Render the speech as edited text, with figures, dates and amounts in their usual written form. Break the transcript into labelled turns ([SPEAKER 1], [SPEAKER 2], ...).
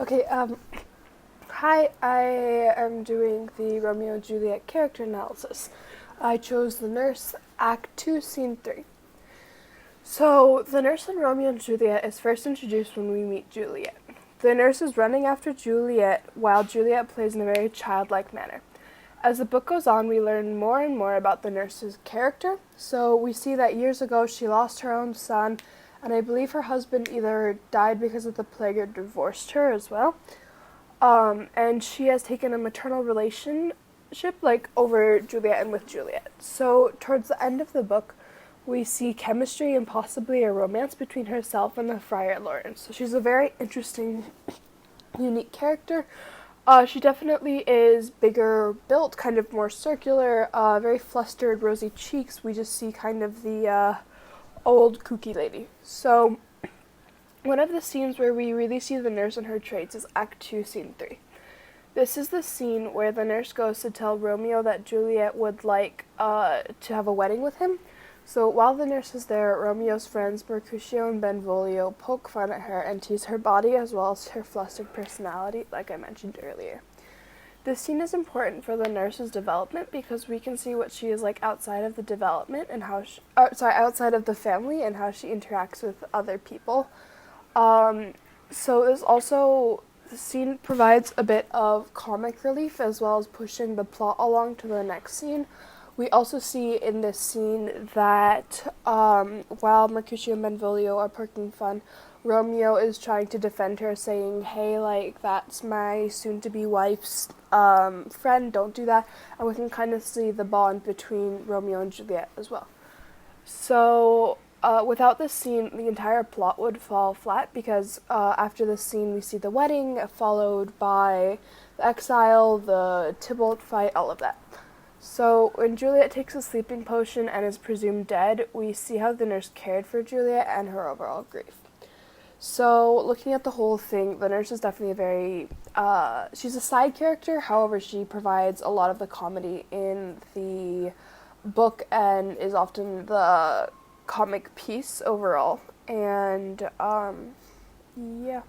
[SPEAKER 1] Okay, hi, I am doing the Romeo and Juliet character analysis. I chose the nurse, Act 2, Scene 3. So, the nurse in Romeo and Juliet is first introduced when we meet Juliet. The nurse is running after Juliet while Juliet plays in a very childlike manner. As the book goes on, we learn more and more about the nurse's character. So, we see that years ago she lost her own son, and I believe her husband either died because of the plague or divorced her as well. And she has taken a maternal relationship over Juliet and with Juliet. So towards the end of the book, we see chemistry and possibly a romance between herself and the Friar Lawrence. So she's a very interesting, unique character. She definitely is bigger built, kind of more circular, very flustered, rosy cheeks. We just see kind of the old kooky lady. So one of the scenes where we really see the nurse and her traits is Act 2, Scene 3. This is the scene where the nurse goes to tell Romeo that Juliet would like to have a wedding with him. So while the nurse is there, Romeo's friends Mercutio and Benvolio poke fun at her and tease her body as well as her flustered personality, like I mentioned earlier. This scene is important for the nurse's development because we can see what she is like outside of the development and outside of the family and how she interacts with other people. So there's also, the scene provides a bit of comic relief as well as pushing the plot along to the next scene. We also see in this scene that while Mercutio and Benvolio are poking fun, Romeo is trying to defend her, saying, hey, like, that's my soon-to-be wife's friend, don't do that. And we can kind of see the bond between Romeo and Juliet as well. So without this scene, the entire plot would fall flat because after this scene, we see the wedding, followed by the exile, the Tybalt fight, all of that. So when Juliet takes a sleeping potion and is presumed dead, we see how the nurse cared for Juliet and her overall grief. So looking at the whole thing, the nurse is definitely she's a side character, however, she provides a lot of the comedy in the book and is often the comic piece overall. And yeah.